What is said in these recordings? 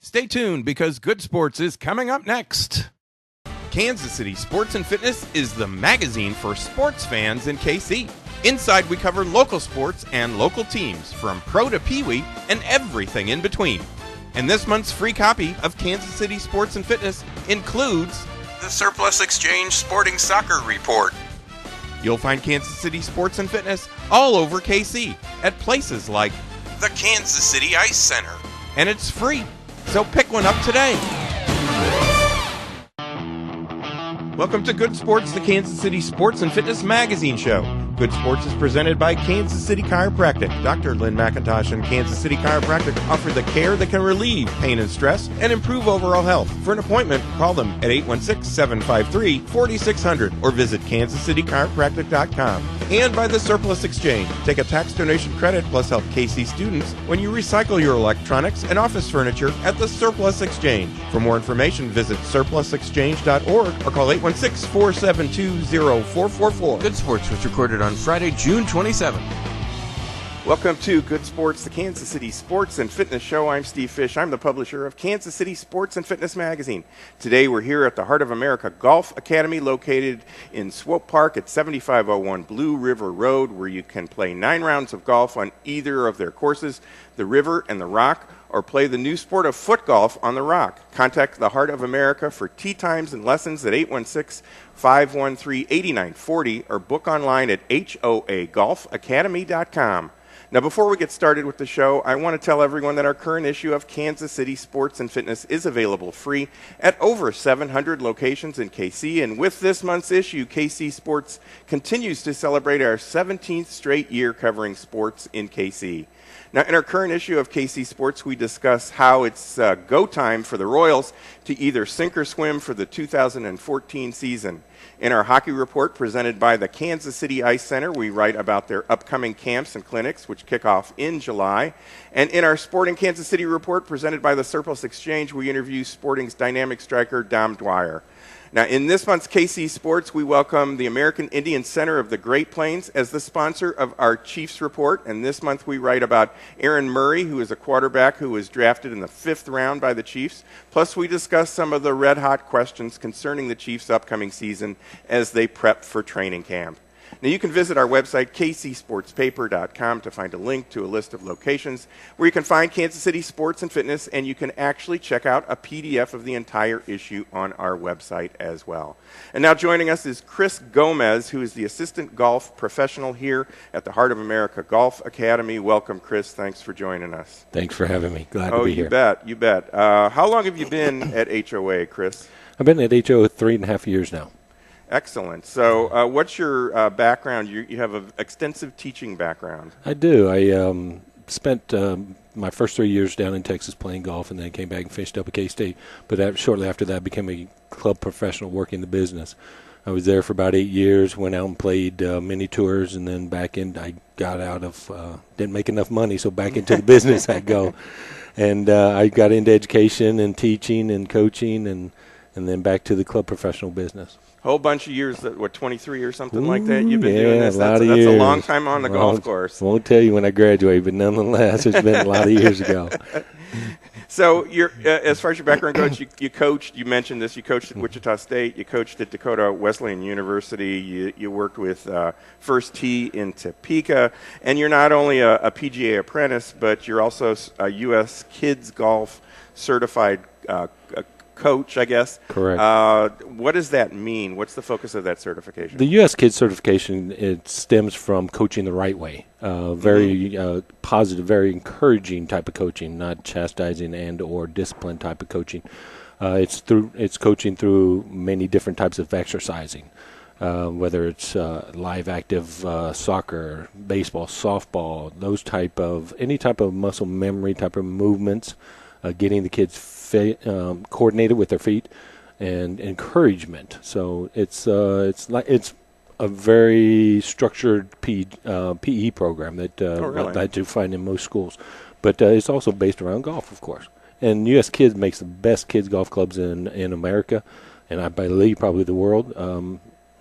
Stay tuned because Good Sports is coming up next. Kansas City Sports and Fitness is the magazine for sports fans in KC. Inside, we cover local sports and local teams, from pro to peewee and everything in between. And this month's free copy of Kansas City Sports and Fitness includes the Surplus Exchange Sporting Soccer Report. You'll find Kansas City Sports and Fitness all over KC at places like the Kansas City Ice Center. And it's free, so pick one up today. Welcome to Good Sports, the Kansas City Sports and Fitness magazine show. Good Sports is presented by Kansas City Chiropractic. Dr. Lynn McIntosh and Kansas City Chiropractic offer the care that can relieve pain and stress and improve overall health. For an appointment, call them at 816-753-4600 or visit kansascitychiropractic.com. And by the Surplus Exchange. Take a tax donation credit plus help KC students when you recycle your electronics and office furniture at the Surplus Exchange. For more information, visit surplusexchange.org or call 816-472-0444. Good Sports was recorded on Friday, June 27th. Welcome to Good Sports, the Kansas City Sports and Fitness Show. I'm Steve Fish. I'm the publisher of Kansas City Sports and Fitness Magazine. Today we're here at the Heart of America Golf Academy, located in Swope Park at 7501 Blue River Road, where you can play 9 rounds of golf on either of their courses, the River and the Rock, or play the new sport of foot golf on the Rock. Contact the Heart of America for tee times and lessons at 816-513-8940 or book online at hoagolfacademy.com. Now, before we get started with the show, I want to tell everyone that our current issue of Kansas City Sports and Fitness is available free at over 700 locations in KC. And with this month's issue, KC Sports continues to celebrate our 17th straight year covering sports in KC. Now, in our current issue of KC Sports, we discuss how it's go time for the Royals to either sink or swim for the 2014 season. In our hockey report presented by the Kansas City Ice Center, we write about their upcoming camps and clinics, which kick off in July. And in our Sporting Kansas City report presented by the Surplus Exchange, we interview Sporting's dynamic striker, Dom Dwyer. Now, in this month's KC Sports, we welcome the American Indian Center of the Great Plains as the sponsor of our Chiefs report. And this month we write about Aaron Murray, who is a quarterback who was drafted in the 5th round by the Chiefs. Plus, we discuss some of the red-hot questions concerning the Chiefs' upcoming season as they prep for training camp. Now, you can visit our website, kcsportspaper.com, to find a link to a list of locations where you can find Kansas City Sports and Fitness, and you can actually check out a PDF of the entire issue on our website as well. And now joining us is Chris Gomez, who is the assistant golf professional here at the Heart of America Golf Academy. Welcome, Chris. Thanks for joining us. Thanks for having me. Glad to be here. You bet. How long have you been at HOA, Chris? I've been at HOA 3.5 years now. Excellent. So what's your background? You have an extensive teaching background. I do. I spent my first 3 years down in Texas playing golf, and then came back and finished up at K-State. But shortly after that, I became a club professional working the business. I was there for about 8 years, went out and played mini tours, and then back in. I got out of, didn't make enough money, so back into the business I go. And I got into education and teaching and coaching, and then back to the club professional business. Whole bunch of years, 23 or something like that you've been doing this? That's a long time on the golf course. Won't tell you when I graduated, but nonetheless, it's been a lot of years ago. So you're, as far as your background goes, you coached, you mentioned this, you coached at Wichita State, you coached at Dakota Wesleyan University, you worked with First Tee in Topeka, and you're not only a PGA apprentice, but you're also a U.S. Kids Golf certified coach, I guess. Correct. What does that mean? What's the focus of that certification? The U.S. Kids certification, it stems from coaching the right way. Very positive, very encouraging type of coaching, not chastising and or discipline type of coaching. It's coaching through many different types of exercising, whether it's live active soccer, baseball, softball, any type of muscle memory type of movements, getting the kids coordinated with their feet, and encouragement. So it's a very structured PE program that you find in most schools, but it's also based around golf, of course. And U.S. Kids makes the best kids golf clubs in America, and I believe probably the world.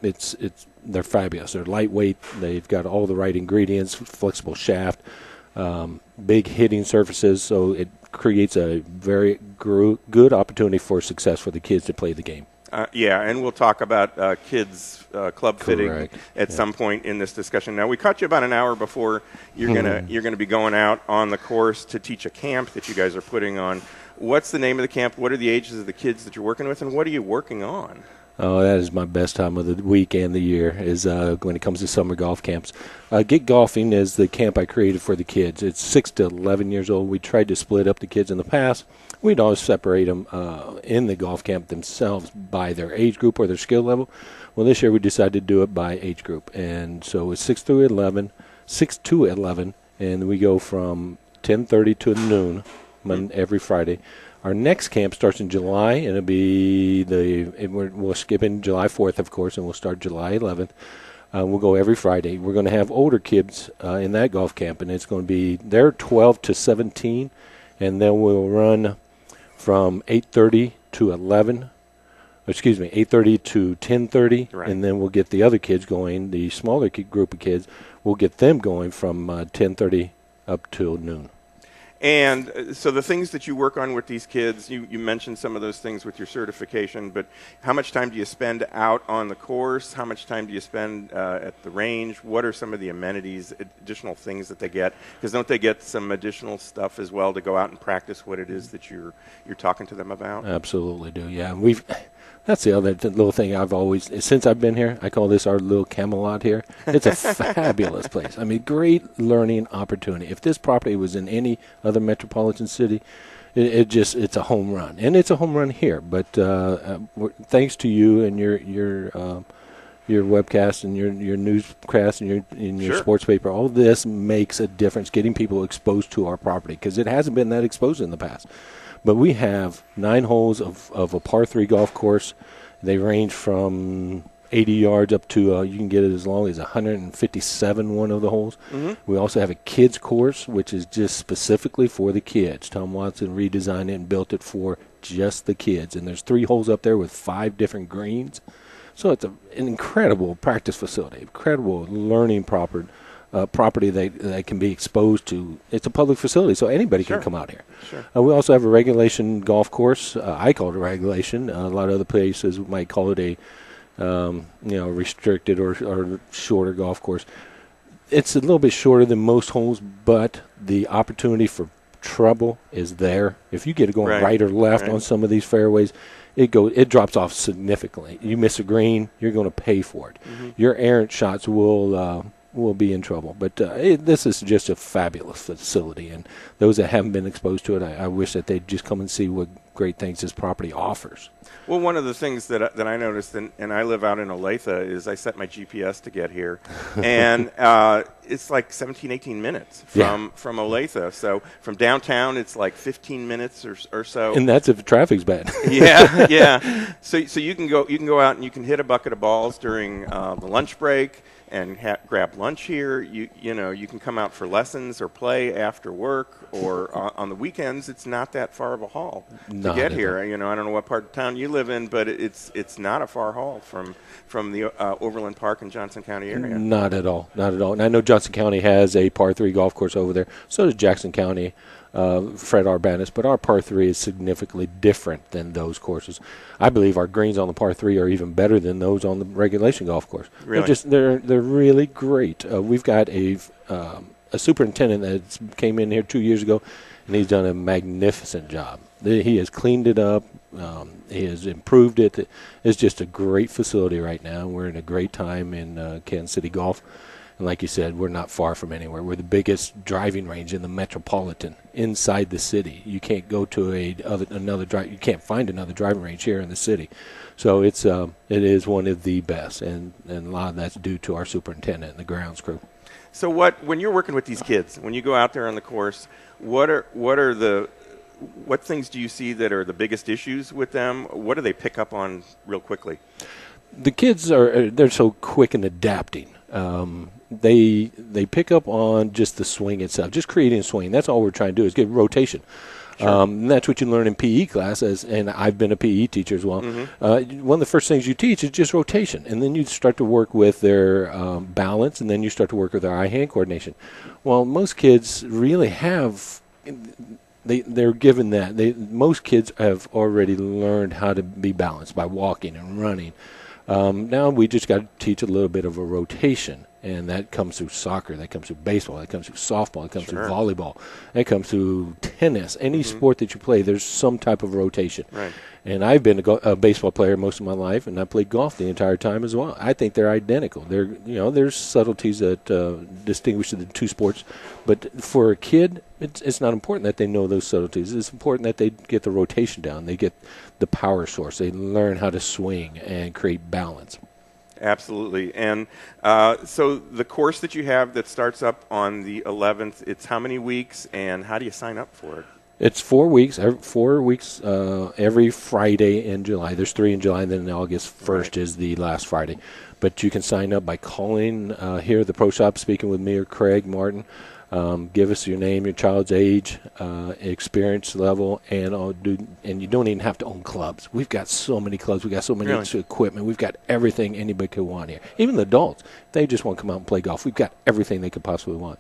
They're fabulous. They're lightweight. They've got all the right ingredients, flexible shaft, big hitting surfaces, so it creates a very good opportunity for success for the kids to play the game. Yeah, and we'll talk about kids club fitting at some point in this discussion. Now, we caught you about an hour before you're gonna be going out on the course to teach a camp that you guys are putting on. What's the name of the camp? What are the ages of the kids that you're working with, and what are you working on? Oh, that is my best time of the week and the year is when it comes to summer golf camps. Get Golfin is the camp I created for the kids. It's 6 to 11 years old. We tried to split up the kids in the past. We'd always separate them in the golf camp themselves by their age group or their skill level. Well, this year we decided to do it by age group. And so it's 6 to 11, and we go from 10:30 to noon every Friday. Our next camp starts in July, and it'll be we'll skip in July 4th, of course, and we'll start July 11th. We'll go every Friday. We're going to have older kids in that golf camp, and it's going to be they're 12 to 17, and then we'll run from 8:30 to 8:30 to 10:30, and then we'll get the other kids going, the smaller group of kids. We'll get them going from 10:30 up till noon. And so the things that you work on with these kids, you mentioned some of those things with your certification, but how much time do you spend out on the course? How much time do you spend at the range? What are some of the amenities, additional things that they get? Because don't they get some additional stuff as well to go out and practice what it is that you're talking to them about? Absolutely do, yeah. That's the other little thing I've always, since I've been here, I call this our little Camelot here. It's a fabulous place. I mean, great learning opportunity. If this property was in any other metropolitan city, it's a home run. And it's a home run here. But thanks to you and your webcast and your newscast and your sports paper, all this makes a difference getting people exposed to our property because it hasn't been that exposed in the past. But we have 9 holes of a par 3 golf course. They range from 80 yards up to, you can get it as long as 157, one of the holes. Mm-hmm. We also have a kids course, which is just specifically for the kids. Tom Watson redesigned it and built it for just the kids. And there's 3 holes up there with 5 different greens. So it's an incredible practice facility, incredible learning property that can be exposed to. It's a public facility, so anybody can come out here. Sure. We also have a regulation golf course. I call it a regulation. A lot of other places might call it a restricted or shorter golf course. It's a little bit shorter than most holes, but the opportunity for trouble is there. If you get it going right or left on some of these fairways, it drops off significantly. You miss a green, you're going to pay for it. Mm-hmm. Your errant shots will be in trouble. But this is just a fabulous facility, and those that haven't been exposed to it, I wish that they'd just come and see what great things this property offers. Well, one of the things that I noticed, and I live out in Olathe, is I set my GPS to get here, and it's like 17, 18 minutes from Olathe. So from downtown, it's like 15 minutes or so. And that's if traffic's bad. Yeah. So you can go out and you can hit a bucket of balls during the lunch break and grab lunch here. You can come out for lessons or play after work, or on the weekends. It's not that far of a haul to get here. I don't know what part of town you live in, but it's not a far haul from the Overland Park and Johnson County area. Not at all. And I know Johnson County has a par 3 golf course over there. So does Jackson County, Fred Arbanis, but our par 3 is significantly different than those courses. I believe our greens on the par 3 are even better than those on the regulation golf course. Really? They're really great. We've got a superintendent that came in here 2 years ago, and he's done a magnificent job. He has cleaned it up. He has improved it. It's just a great facility right now. We're in a great time in Kansas City golf. And like you said, we're not far from anywhere. We're the biggest driving range in the metropolitan inside the city. You can't go to you can't find another driving range here in the city. So it is one of the best, and a lot of that's due to our superintendent and the grounds crew. So when you're working with these kids, when you go out there on the course, what things do you see that are the biggest issues with them? What do they pick up on real quickly? The kids they're so quick in adapting. They pick up on just the swing itself, just creating a swing. That's all we're trying to do is get rotation. Sure. And that's what you learn in PE class, and I've been a PE teacher as well. Mm-hmm. One of the first things you teach is just rotation, and then you start to work with their balance, and then you start to work with their eye-hand coordination. Well, most kids really have they're given that. Most kids have already learned how to be balanced by walking and running. Now we just got to teach a little bit of a rotation, and that comes through soccer, that comes through baseball, that comes through softball, that comes through volleyball, that comes through tennis. Any sport that you play, there's some type of rotation. Right. And I've been a baseball player most of my life, and I played golf the entire time as well. I think they're identical. There's subtleties that distinguish the two sports, but for a kid, it's not important that they know those subtleties. It's important that they get the rotation down. They get the power source. They learn how to swing and create balance. Absolutely. And so the course that you have that starts up on the 11th, it's how many weeks, and how do you sign up for it? It's 4 weeks. 4 weeks every Friday in July. There's 3 in July, and then August 1st is the last Friday. But you can sign up by calling here at the Pro Shop, speaking with me or Craig Martin. Give us your name, your child's age, experience level, and you don't even have to own clubs. We've got so many clubs. We've got so many equipment. We've got everything anybody could want here. Even the adults, if they just want to come out and play golf, we've got everything they could possibly want.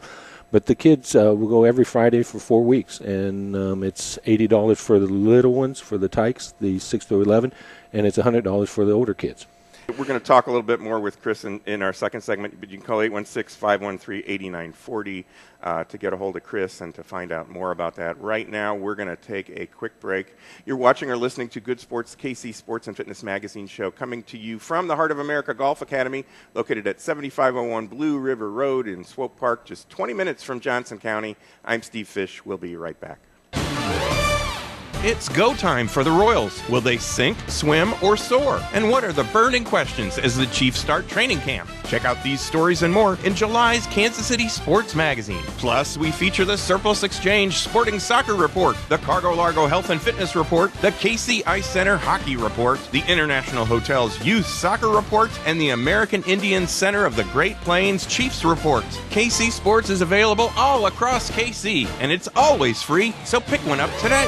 But the kids will go every Friday for 4 weeks, and it's $80 for the little ones, for the tykes, the 6 to 11, and it's $100 for the older kids. We're going to talk a little bit more with Chris in our second segment, but you can call 816-513-8940 to get a hold of Chris and to find out more about that. Right now, we're going to take a quick break. You're watching or listening to Good Sports, KC Sports and Fitness Magazine show, coming to you from the Heart of America Golf Academy, located at 7501 Blue River Road in Swope Park, just 20 minutes from Johnson County. I'm Steve Fish. We'll be right back. It's go time for the Royals. Will they sink, swim, or soar? And what are the burning questions as the Chiefs start training camp? Check out these stories and more in July's Kansas City Sports Magazine. Plus, we feature the Surplus Exchange Sporting Soccer Report, the Cargo Largo Health and Fitness Report, the KC Ice Center Hockey Report, the International Hotels Youth Soccer Report, and the American Indian Center of the Great Plains Chiefs Report. KC Sports is available all across KC, and it's always free, so pick one up today.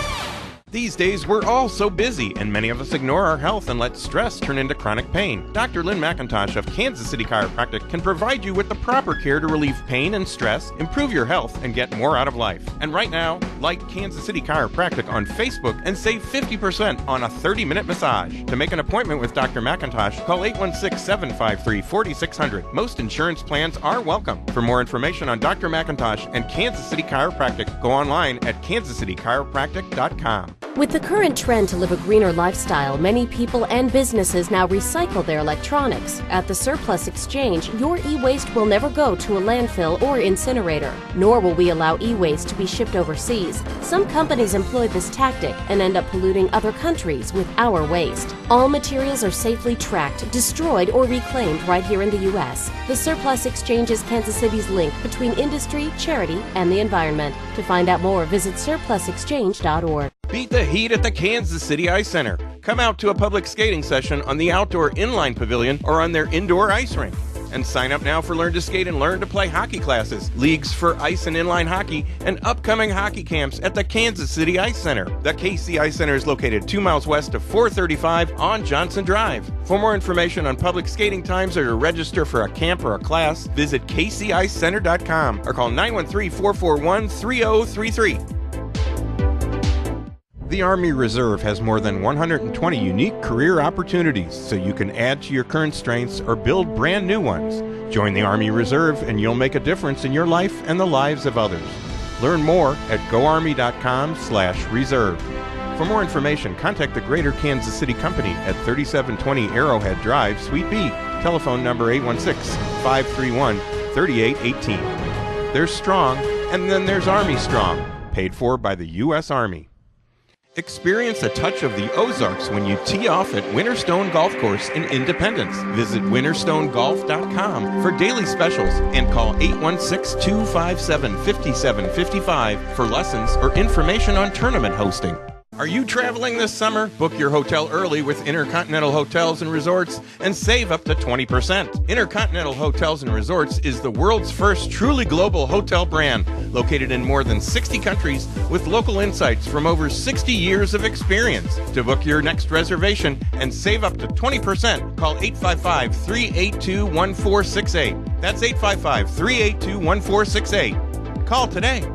These days, we're all so busy, and many of us ignore our health and let stress turn into chronic pain. Dr. Lynn McIntosh of Kansas City Chiropractic can provide you with the proper care to relieve pain and stress, improve your health, and get more out of life. And right now, like Kansas City Chiropractic on Facebook and save 50% on a 30-minute massage. To make an appointment with Dr. McIntosh, call 816-753-4600. Most insurance plans are welcome. For more information on Dr. McIntosh and Kansas City Chiropractic, go online at kansascitychiropractic.com. With the current trend to live a greener lifestyle, many people and businesses now recycle their electronics. At the Surplus Exchange, your e-waste will never go to a landfill or incinerator, nor will we allow e-waste to be shipped overseas. Some companies employ this tactic and end up polluting other countries with our waste. All materials are safely tracked, destroyed, or reclaimed right here in the U.S. The Surplus Exchange is Kansas City's link between industry, charity, and the environment. To find out more, visit surplusexchange.org. Beat the heat at the Kansas City Ice Center. Come out to a public skating session on the outdoor inline pavilion or on their indoor ice rink. And sign up now for Learn to Skate and Learn to Play hockey classes, leagues for ice and inline hockey, and upcoming hockey camps at the Kansas City Ice Center. The KC Ice Center is located 2 miles west of 435 on Johnson Drive. For more information on public skating times or to register for a camp or a class, visit kcicecenter.com or call 913-441-3033. The Army Reserve has more than 120 unique career opportunities, so you can add to your current strengths or build brand new ones. Join the Army Reserve and you'll make a difference in your life and the lives of others. Learn more at goarmy.com/reserve. For more information, contact the Greater Kansas City Company at 3720 Arrowhead Drive, Suite B. Telephone number 816-531-3818. There's Strong, and then there's Army Strong, paid for by the U.S. Army. Experience a touch of the Ozarks when you tee off at Winterstone Golf Course in Independence. Visit winterstonegolf.com for daily specials and call 816-257-5755 for lessons or information on tournament hosting. Are you traveling this summer? Book your hotel early with Intercontinental Hotels and Resorts and save up to 20%. Intercontinental Hotels and Resorts is the world's first truly global hotel brand, located in more than 60 countries with local insights from over 60 years of experience. To book your next reservation and save up to 20%, call 855-382-1468. That's 855-382-1468. Call today.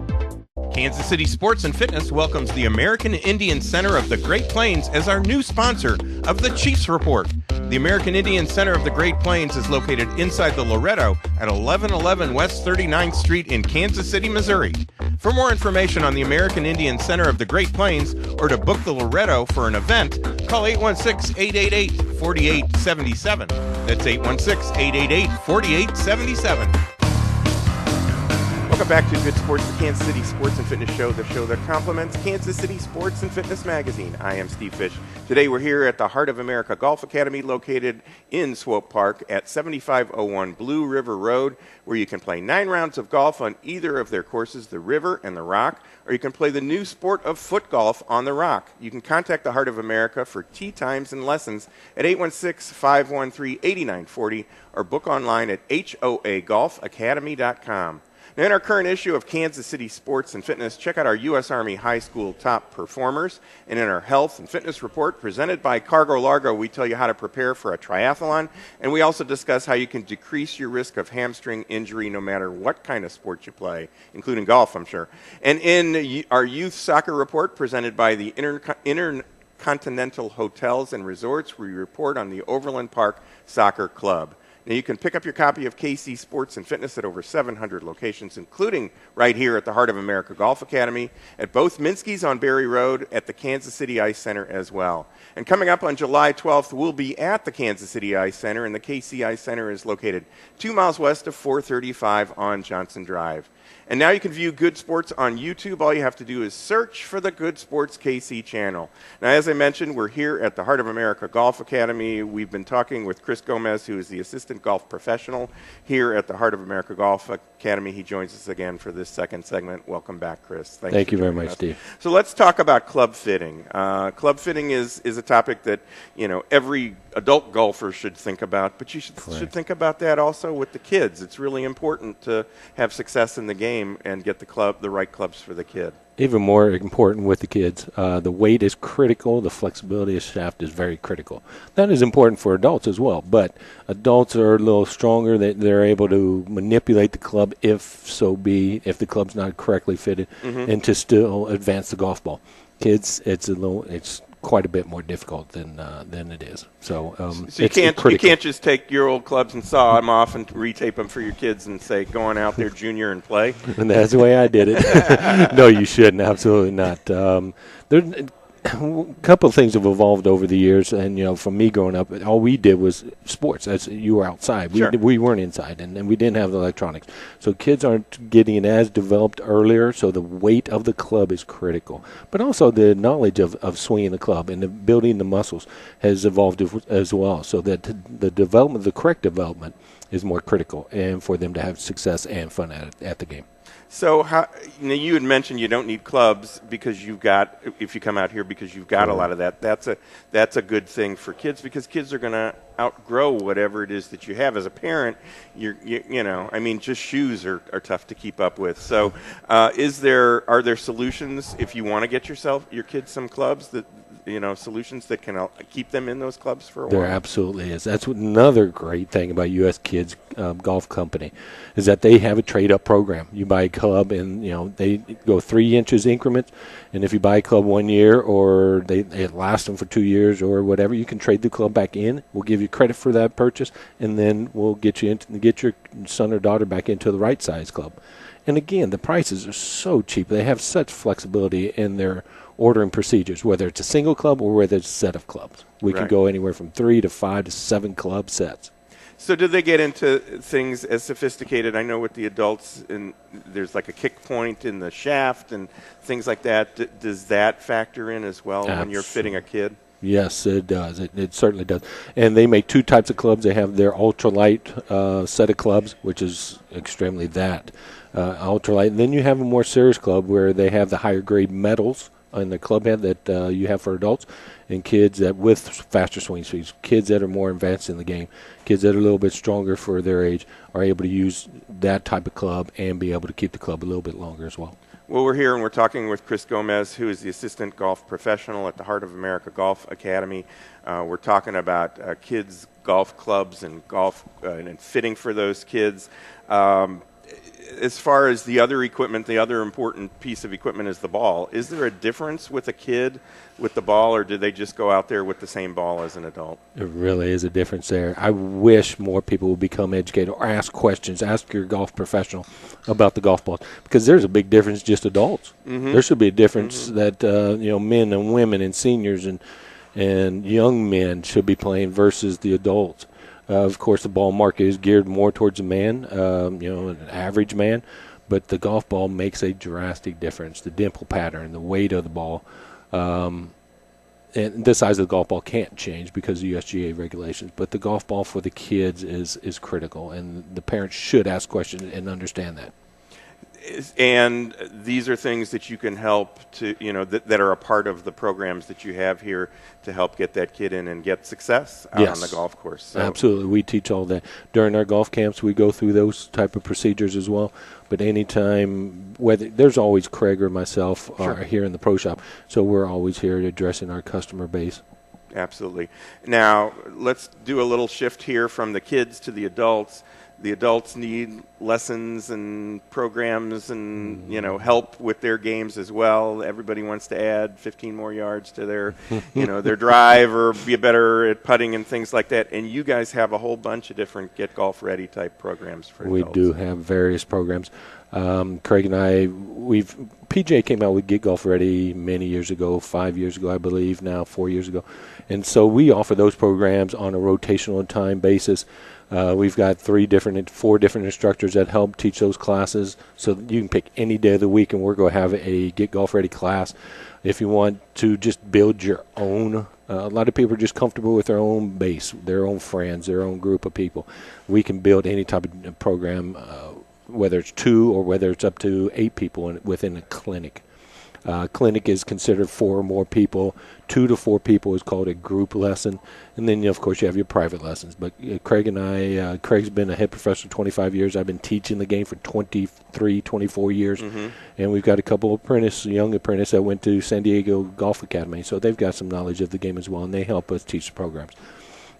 Kansas City Sports and Fitness welcomes the American Indian Center of the Great Plains as our new sponsor of the Chiefs Report. The American Indian Center of the Great Plains is located inside the Loretto at 1111 West 39th Street in Kansas City, Missouri. For more information on the American Indian Center of the Great Plains or to book the Loretto for an event, call 816-888-4877. That's 816-888-4877. Welcome back to Good Sports, the Kansas City Sports and Fitness Show, the show that complements Kansas City Sports and Fitness Magazine. I am Steve Fish. Today we're here at the Heart of America Golf Academy located in Swope Park at 7501 Blue River Road, where you can play 9 rounds of golf on either of their courses, the River and the Rock, or you can play the new sport of foot golf on the Rock. You can contact the Heart of America for tee times and lessons at 816-513-8940 or book online at hoagolfacademy.com. Now, in our current issue of Kansas City Sports and Fitness, check out our U.S. Army High School top performers. And in our health and fitness report presented by Cargo Largo, we tell you how to prepare for a triathlon. And we also discuss how you can decrease your risk of hamstring injury no matter what kind of sport you play, including golf, I'm sure. And in our youth soccer report presented by the Intercontinental Hotels and Resorts, we report on the Overland Park Soccer Club. Now, you can pick up your copy of KC Sports and Fitness at over 700 locations, including right here at the Heart of America Golf Academy, at both Minsky's on Berry Road, at the Kansas City Ice Center as well. And coming up on July 12th, we'll be at the Kansas City Ice Center, and the KC Ice Center is located 2 miles west of 435 on Johnson Drive. And now you can view Good Sports on YouTube. All you have to do is search for the Good Sports KC channel. Now, as I mentioned, we're here at the Heart of America Golf Academy. We've been talking with Chris Gomez, who is the assistant golf professional here at the Heart of America Golf Academy. He joins us again for this second segment. Welcome back, Chris. Thank you very much, Steve. So let's talk about club fitting. Club fitting is a topic that, you know, every adult golfer should think about, but you should think about that also with the kids. It's really important to have success in the game and get the right clubs for the kid. Even more important with the kids, the weight is critical. The flexibility of shaft is very critical. That is important for adults as well, but adults are a little stronger. They're able to manipulate the club if the club's not correctly fitted, and to still advance the golf ball. Kids, it's quite a bit more difficult than it is. So you can't just take your old clubs and saw them off and retape them for your kids and say, go on out there, junior, and play. And that's the way I did it. No, you shouldn't. Absolutely not. A couple of things have evolved over the years, and from me growing up, all we did was sports. You were outside. We weren't inside, and we didn't have the electronics. So kids aren't getting it as developed earlier, so the weight of the club is critical. But also the knowledge of swinging the club and building the muscles has evolved as well, so that the correct development is more critical, and for them to have success and fun at the game. So you had mentioned you don't need clubs because if you come out here because you've got a lot of that. That's a good thing for kids because kids are going to outgrow whatever it is that you have. As a parent, just shoes are tough to keep up with. So are there solutions if you want to get your kids some clubs solutions that can keep them in those clubs for a while? There absolutely is. That's another great thing about U.S. Kids Golf Company is that they have a trade-up program. You buy a club, and they go 3 inches increments, and if you buy a club 1 year or it lasts them for 2 years or whatever, you can trade the club back in. We'll give you credit for that purchase, and then we'll get your son or daughter back into the right size club. And again, the prices are so cheap. They have such flexibility in their ordering procedures, whether it's a single club or whether it's a set of clubs. We can go anywhere from 3 to 5 to 7 club sets. So do they get into things as sophisticated? I know with the adults, there's like a kick point in the shaft and things like that. Does that factor in as well when you're fitting a kid? Yes, it does. It certainly does. And they make 2 types of clubs. They have their ultralight set of clubs, which is extremely ultralight. And then you have a more serious club where they have the higher grade metals in the club head that you have for adults, and kids that with faster swing speeds, kids that are more advanced in the game, kids that are a little bit stronger for their age are able to use that type of club and be able to keep the club a little bit longer as well. Well, we're here and we're talking with Chris Gomez, who is the assistant golf professional at the Heart of America Golf Academy. We're talking about kids' golf clubs and golf and fitting for those kids. as far as the other equipment, the other important piece of equipment is the ball. Is there a difference with a kid with the ball, or do they just go out there with the same ball as an adult? There really is a difference there. I wish more people would become educated or ask questions, ask your golf professional about the golf balls, because there's a big difference just adults. There should be a difference that men and women and seniors and young men should be playing versus the adults. Of course, the ball market is geared more towards a man, an average man, but the golf ball makes a drastic difference. The dimple pattern, the weight of the ball, and the size of the golf ball can't change because of USGA regulations, but the golf ball for the kids is critical, and the parents should ask questions and understand that. And these are things that you can help to, that are a part of the programs that you have here to help get that kid in and get success out on the golf course. So. Absolutely. We teach all that. During our golf camps, we go through those type of procedures as well. But anytime, whether there's always Craig or myself are here in the pro shop, so we're always here addressing our customer base. Absolutely. Now, let's do a little shift here from the kids to the adults. The adults need lessons and programs and, help with their games as well. Everybody wants to add 15 more yards to their, their drive or be better at putting and things like that. And you guys have a whole bunch of different Get Golf Ready type programs for adults. We do have various programs. Craig and I, PJ came out with Get Golf Ready many years ago, 5 years ago, I believe, now 4 years ago. And so we offer those programs on a rotational time basis. We've got 4 different instructors that help teach those classes, so that you can pick any day of the week, and we're going to have a Get Golf Ready class. If you want to just build your own, a lot of people are just comfortable with their own base, their own friends, their own group of people. We can build any type of program, whether it's 2 or whether it's up to 8 people within a clinic. Clinic is considered 4 or more people. 2 to 4 people is called a group lesson. And then, of course, you have your private lessons. But Craig and I, Craig's been a head professor 25 years. I've been teaching the game for 23, 24 years. And we've got a couple of young apprentices that went to San Diego Golf Academy. So they've got some knowledge of the game as well, and they help us teach the programs.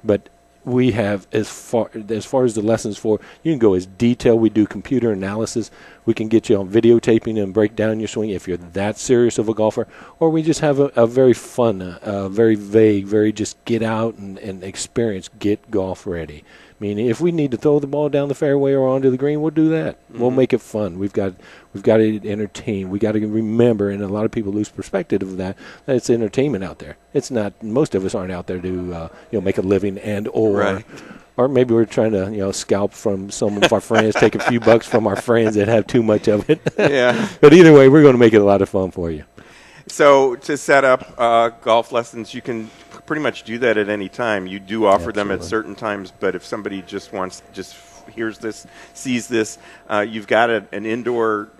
But we have, as far as the lessons for, you can go as detailed. We do computer analysis. We can get you on videotaping and break down your swing if you're that serious of a golfer. Or we just have a very fun, very vague, very just get out and experience, get golf ready. I mean, if we need to throw the ball down the fairway or onto the green, we'll do that. We'll make it fun. We've got to entertain. We got to remember, and a lot of people lose perspective of that it's entertainment out there. It's not. Most of us aren't out there to make a living or maybe we're trying to scalp from some of our friends, take a few bucks from our friends that have too much of it. Yeah. But either way, we're going to make it a lot of fun for you. So to set up golf lessons, you can pretty much do that at any time. You do offer them at certain times, but if somebody just hears this, sees this, you've got an indoor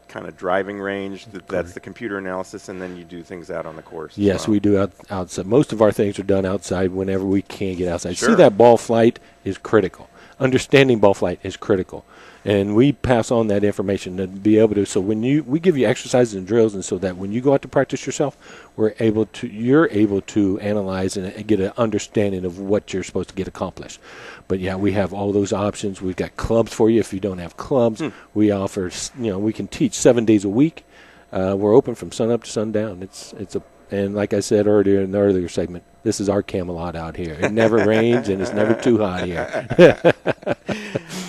kind of driving range. That's the computer analysis, and then you do things out on the course. Yes, we do outside. Most of our things are done outside whenever we can get outside. See, that ball flight is critical. Understanding ball flight is critical. And we pass on that information to be able to. So when we give you exercises and drills, and so that when you go out to practice yourself, you're able to analyze and get an understanding of what you're supposed to get accomplished. But yeah, we have all those options. We've got clubs for you if you don't have clubs. We offer, we can teach 7 days a week. We're open from sun up to sundown. And like I said earlier in the earlier segment, this is our Camelot out here. It never rains and it's never too hot here.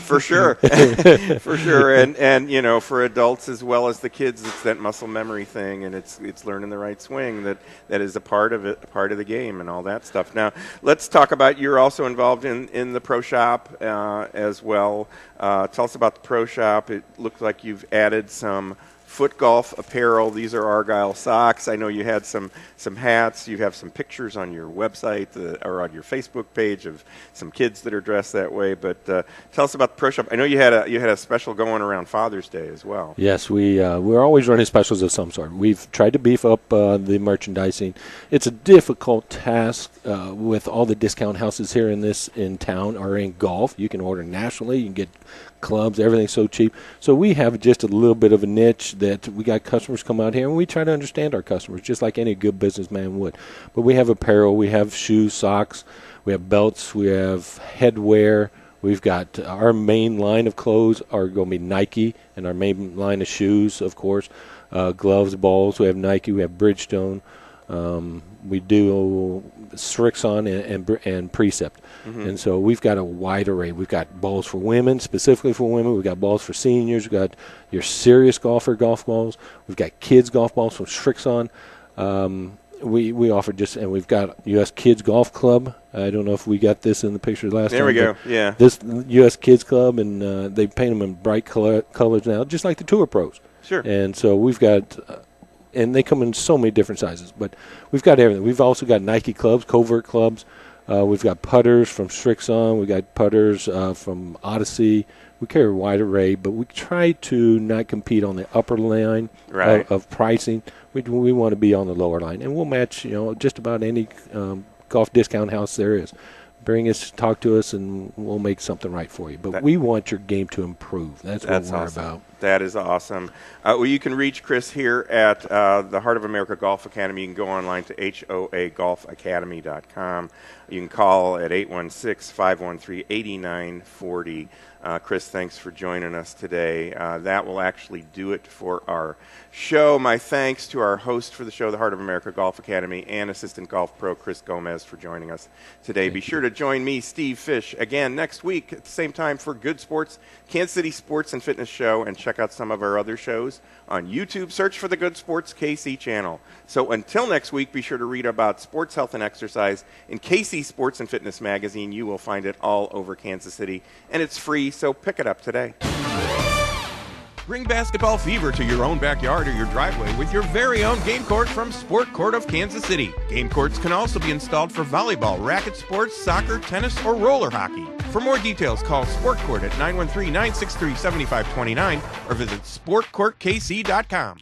For sure. For sure. And for adults as well as the kids, it's that muscle memory thing, and it's learning the right swing that is a part of it, a part of the game and all that stuff. Now, let's talk about, you're also involved in the pro shop as well. Tell us about the pro shop. It looks like you've added some foot golf apparel. These are Argyle socks. I know you had some hats. You have some pictures on your website or on your Facebook page of some kids that are dressed that way. But tell us about the pro shop. I know you had a special going around Father's Day as well. Yes, we're always running specials of some sort. We've tried to beef up the merchandising. It's a difficult task with all the discount houses here in town or in golf. You can order nationally. You can get clubs, everything's so cheap. So we have just a little bit of a niche that we got customers come out here, and we try to understand our customers just like any good businessman would. But we have apparel, we have shoes, socks, we have belts, we have headwear, We've got our main line of clothes are going to be Nike, and our main line of shoes, of course, gloves, balls. We have Nike, we have Bridgestone. We do Strixon and Precept. And so we've got a wide array. We've got balls for women, specifically for women. We've got balls for seniors. We've got your serious golfer golf balls. We've got kids golf balls from Strixon. We offer and we've got U.S. Kids Golf Club. I don't know if we got this in the picture last time. There we go, yeah. This U.S. Kids Club, and they paint them in bright colors now, just like the Tour Pros. Sure. And so we've got and they come in so many different sizes, but we've got everything. We've also got Nike clubs, covert clubs. We've got putters from Strixon. We've got putters from Odyssey. We carry a wide array, but we try to not compete on the upper line of pricing. We want to be on the lower line, and we'll match just about any golf discount house there is. Bring us, talk to us, and we'll make something right for you. But we want your game to improve. That's what we're awesome. about. That is awesome. Well, you can reach Chris here at the Heart of America Golf Academy. You can go online to hoagolfacademy.com. You can call at 816-513-8940. Chris, thanks for joining us today. That will actually do it for our show. My thanks to our host for the show, the Heart of America Golf Academy, and Assistant Golf Pro Chris Gomez for joining us today. Be sure to join me, Steve Fish, again next week at the same time for Good Sports, Kansas City Sports and Fitness Show, and check out some of our other shows on YouTube. Search for the Good Sports KC channel. So until next week, be sure to read about sports, health, and exercise in KC Sports and Fitness magazine. You will find it all over Kansas City, and it's free, so pick it up today. Bring basketball fever to your own backyard or your driveway with your very own game court from Sport Court of Kansas City. Game courts can also be installed for volleyball, racket sports, soccer, tennis, or roller hockey. For more details, call Sport Court at 913-963-7529 or visit sportcourtkc.com.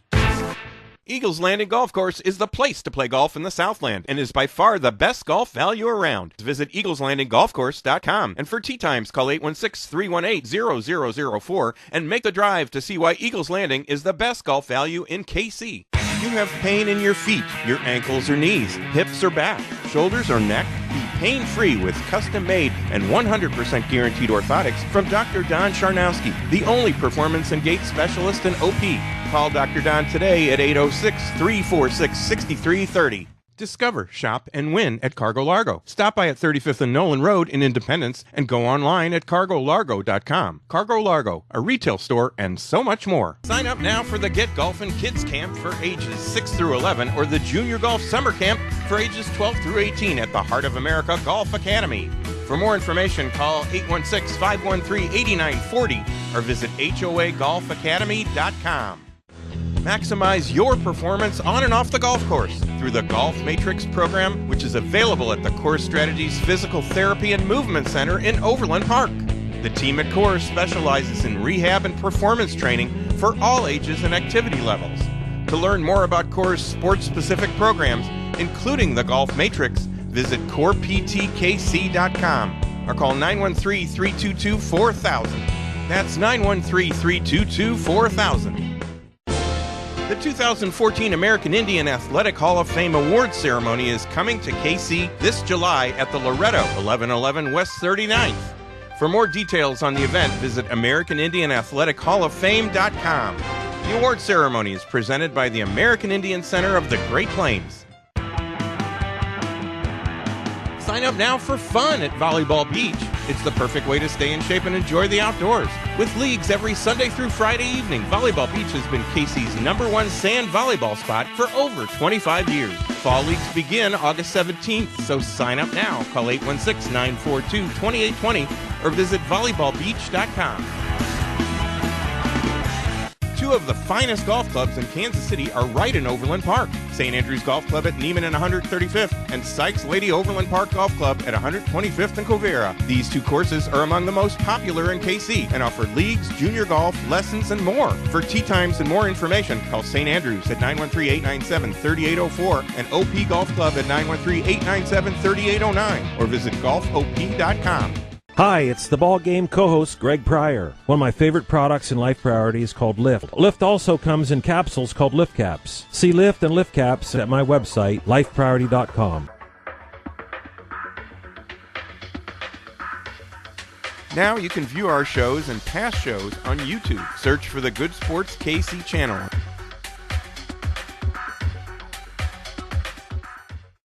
Eagles Landing Golf Course is the place to play golf in the Southland and is by far the best golf value around. Visit eagleslandinggolfcourse.com, and for tee times, call 816-318-0004 and make the drive to see why Eagles Landing is the best golf value in KC. You have pain in your feet, your ankles or knees, hips or back, shoulders or neck? Be pain-free with custom-made and 100% guaranteed orthotics from Dr. Don Charnowski, the only performance and gait specialist in OP. Call Dr. Don today at 806-346-6330. Discover, shop, and win at Cargo Largo. Stop by at 35th and Nolan Road in Independence and go online at cargolargo.com. Cargo Largo, a retail store, and so much more. Sign up now for the Get Golfin' Kids Camp for ages 6 through 11 or the Junior Golf Summer Camp for ages 12 through 18 at the Heart of America Golf Academy. For more information, call 816-513-8940 or visit hoagolfacademy.com. Maximize your performance on and off the golf course through the Golf Matrix program, which is available at the Core Strategies Physical Therapy and Movement Center in Overland Park. The team at Core specializes in rehab and performance training for all ages and activity levels. To learn more about Core's sports-specific programs, including the Golf Matrix, visit coreptkc.com or call 913-322-4000. That's 913-322-4000. The 2014 American Indian Athletic Hall of Fame Awards Ceremony is coming to KC this July at the Loretto, 1111 West 39th. For more details on the event, visit AmericanIndianAthleticHallOfFame.com. The award ceremony is presented by the American Indian Center of the Great Plains. Sign up now for fun at Volleyball Beach. It's the perfect way to stay in shape and enjoy the outdoors. With leagues every Sunday through Friday evening, Volleyball Beach has been KC's #1 sand volleyball spot for over 25 years. Fall leagues begin August 17th, so sign up now. Call 816-942-2820 or visit volleyballbeach.com. Two of the finest golf clubs in Kansas City are right in Overland Park. St. Andrews Golf Club at Neiman and 135th and Sykes Lady Overland Park Golf Club at 125th and Covera. These two courses are among the most popular in KC and offer leagues, junior golf, lessons, and more. For tee times and more information, call St. Andrews at 913-897-3804 and OP Golf Club at 913-897-3809 or visit golfop.com. Hi, it's the Ball Game co-host Greg Pryor. One of my favorite products in Life Priority is called Lift. Lift also comes in capsules called Lift Caps. See Lift and Lift Caps at my website, lifepriority.com. Now you can view our shows and past shows on YouTube. Search for the Good Sports KC channel.